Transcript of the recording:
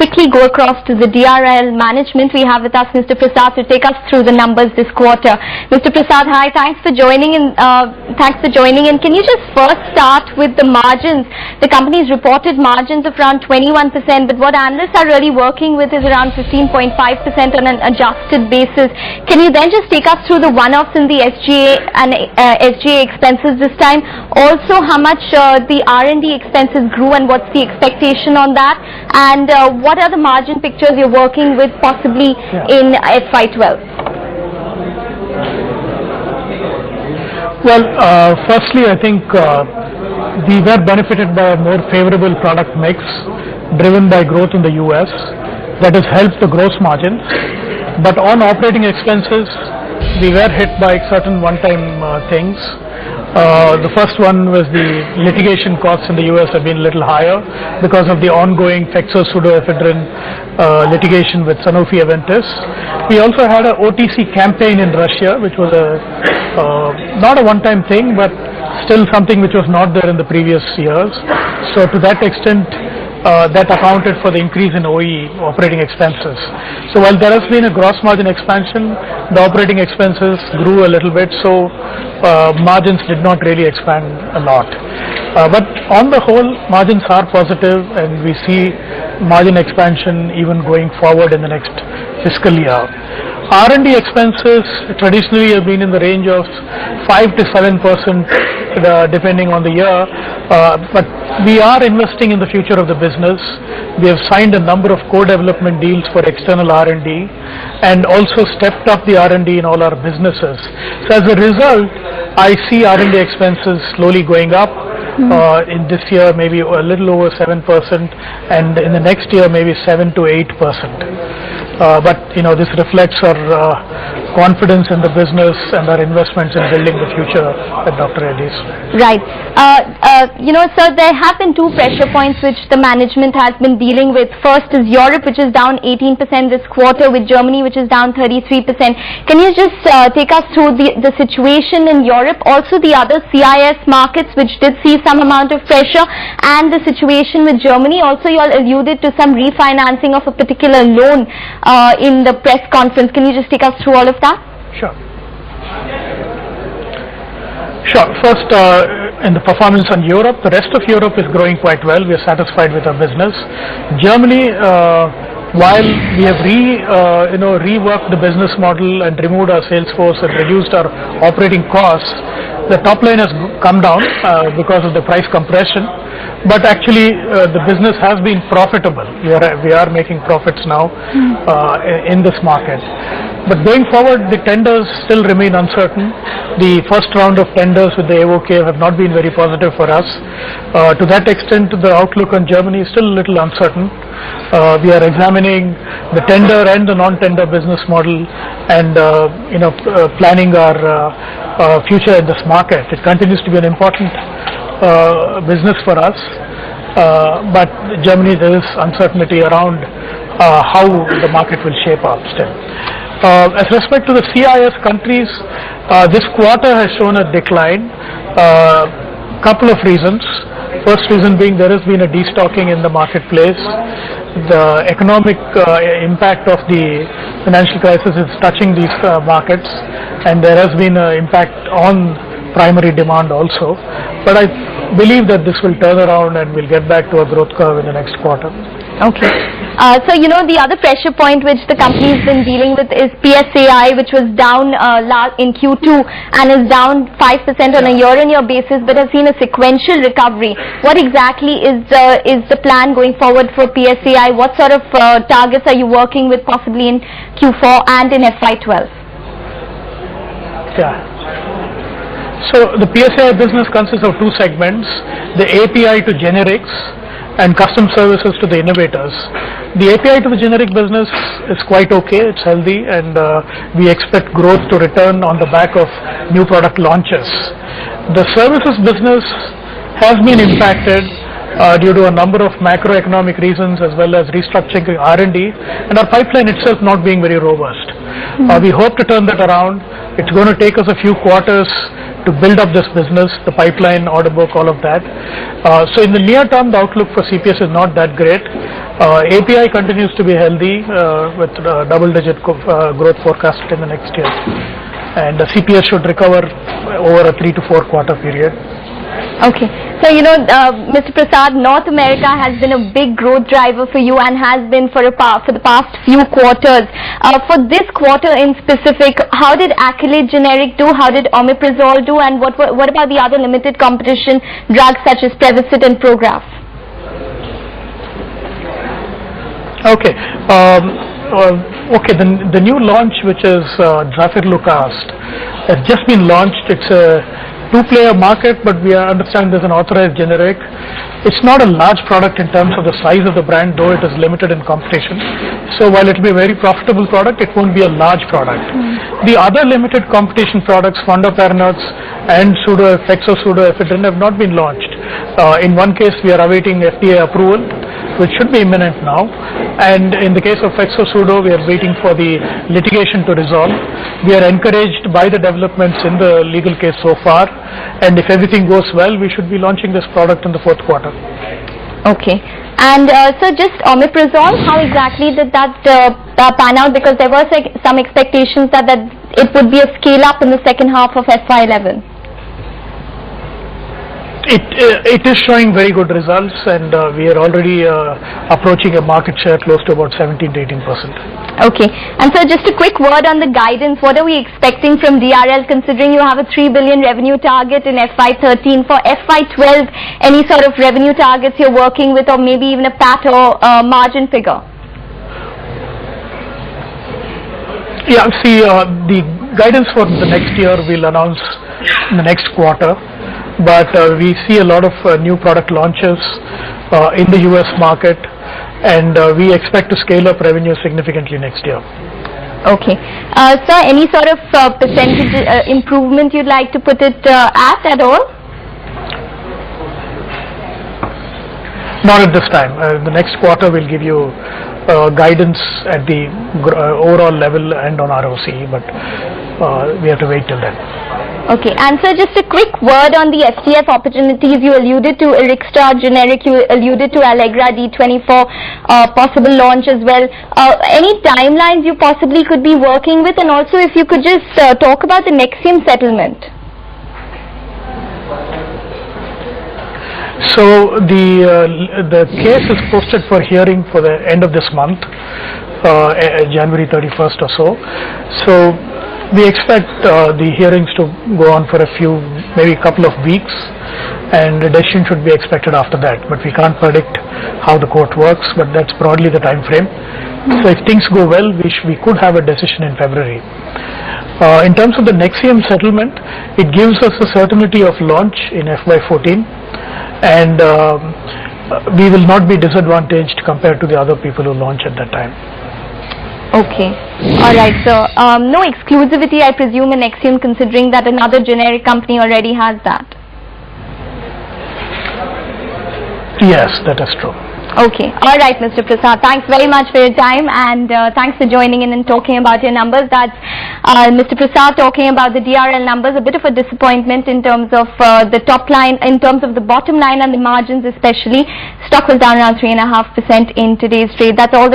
quickly go across to the DRL management. We have with us Mr. Prasad to take us through the numbers this quarter. Mr. Prasad, hi. Thanks for joining in. Can you just first start with the margins? The company's reported margins of around 21%, but what analysts are really working with is around 15.5% on an adjusted basis. Can you then just take us through the one-offs in the SGA and SGA expenses this time? Also, how much the R&D expenses grew and what's the expectation on that? And what are the margin pictures you're working with possibly in FY12? Well, firstly, I think we were benefited by a more favorable product mix driven by growth in the US that has helped the gross margins. But on operating expenses, we were hit by certain one-time things. The first one was the litigation costs in the US have been a little higher because of the ongoing Fexo-Pseudoephedrine litigation with Sanofi Aventis. We also had an OTC campaign in Russia, which was not a one-time thing, but still something which was not there in the previous years. So to that extent, that accounted for the increase in OE operating expenses. So while there has been a gross margin expansion, the operating expenses grew a little bit, so margins did not really expand a lot. But on the whole, margins are positive, and we see margin expansion even going forward in the next fiscal year. R&D expenses traditionally have been in the range of 5 to 7% depending on the year, but we are investing in the future of the business. We have signed a number of co-development deals for external R&D and also stepped up the R&D in all our businesses. So as a result, I see R&D expenses slowly going up. In this year maybe a little over 7%, and in the next year maybe 7 to 8%. But this reflects our confidence in the business and our investments in building the future at Dr. Reddy's. Right. Sir, there have been two pressure points which the management has been dealing with. First is Europe, which is down 18% this quarter, with Germany, which is down 33%. Can you just take us through the situation in Europe, also the other CIS markets, which did see some amount of pressure, and the situation with Germany? Also, you all alluded to some refinancing of a particular loan in the press conference. Can you just take us through all of that? Sure. First, in the performance on Europe, the rest of Europe is growing quite well. We are satisfied with our business. Germany, while we have reworked the business model and removed our sales force and reduced our operating costs, the top line has come down because of the price compression. But actually, the business has been profitable. We are making profits now in this market. But going forward, the tenders still remain uncertain. The first round of tenders with the AOK have not been very positive for us. To that extent, the outlook on Germany is still a little uncertain. We are examining the tender and the non-tender business model, and planning our future in this market. It continues to be an important business for us, but Germany, there is uncertainty around how the market will shape up still. As respect to the CIS countries, this quarter has shown a decline. Couple of reasons. First reason being there has been a destocking in the marketplace. The economic impact of the financial crisis is touching these markets, and there has been an impact on primary demand also. But I believe that this will turn around and we'll get back to a growth curve in the next quarter. Okay. So, the other pressure point which the company's been dealing with is PSAI, which was down in Q2 and is down 5% on a year-on-year basis, but has seen a sequential recovery. What exactly is the plan going forward for PSAI? What sort of targets are you working with possibly in Q4 and in FY12? Yeah. So the PSAI business consists of two segments: the API to generics and custom services to the innovators. The API to the generic business is quite okay, it's healthy, and we expect growth to return on the back of new product launches. The services business has been impacted due to a number of macroeconomic reasons as well as restructuring R&D, and our pipeline itself not being very robust. We hope to turn that around. It's going to take us a few quarters to build up this business, the pipeline, order book, all of that. So in the near term, the outlook for CPS is not that great. API continues to be healthy with double-digit growth forecast in the next year. And the CPS should recover over a 3 to 4 quarter period. Okay. So, Mr. Prasad, North America has been a big growth driver for you and has been for the past few quarters. For this quarter in specific, how did Accolade Generic do? How did Omeprazole do? And what about the other limited competition drugs such as Prevacid and Prograf? Okay. The new launch, which is Zafirlukast, has just been launched. It's a two-player market, but we understand there's an authorized generic. It's not a large product in terms of the size of the brand, though it is limited in competition. So while it will be a very profitable product, it won't be a large product. The other limited competition products, Fondaparinux and Fexo-Pseudoephedrine, have not been launched. In one case, we are awaiting FDA approval, which should be imminent now. And in the case of Fexo-Pseudo, we are waiting for the litigation to resolve. We are encouraged by the developments in the legal case so far. And if everything goes well, we should be launching this product in the 4th quarter. Okay. And so just Omeprazole, how exactly did that pan out? Because there were some expectations that it would be a scale-up in the second half of FY11. It is showing very good results, and we are already approaching a market share close to about 17 to 18%. Okay. And so just a quick word on the guidance. What are we expecting from DRL, considering you have a 3 billion revenue target in FY13? For FY12, any sort of revenue targets you're working with, or maybe even a PAT or margin figure? Yeah, see, the guidance for the next year we'll announce in the next quarter. But we see a lot of new product launches in the US market, and we expect to scale up revenue significantly next year. Okay. Sir, any sort of percentage improvement you'd like to put it at all? Not at this time. The next quarter will give you guidance at the overall level and on ROC, but we have to wait till then. Okay, and sir, just a quick word on the FTF opportunities. You alluded to Erixtra generic, you alluded to Allegra D24 possible launch as well. Any timelines you possibly could be working with, and also if you could just talk about the Nexium settlement. So the case is posted for hearing for the end of this month, January 31st or so. So we expect the hearings to go on for maybe a couple of weeks, and a decision should be expected after that. But we can't predict how the court works, but that's broadly the time frame. So if things go well, we could have a decision in February. In terms of the Nexium settlement, it gives us a certainty of launch in FY14, and we will not be disadvantaged compared to the other people who launch at that time. Okay. All right. So no exclusivity, I presume, in Nexium, considering that another generic company already has that. Yes, that is true. Okay. All right, Mr. Prasad. Thanks very much for your time, and thanks for joining in and talking about your numbers. That's Mr. Prasad talking about the DRL numbers. A bit of a disappointment in terms of the top line, in terms of the bottom line and the margins especially. Stock was down around 3.5% in today's trade. That's all.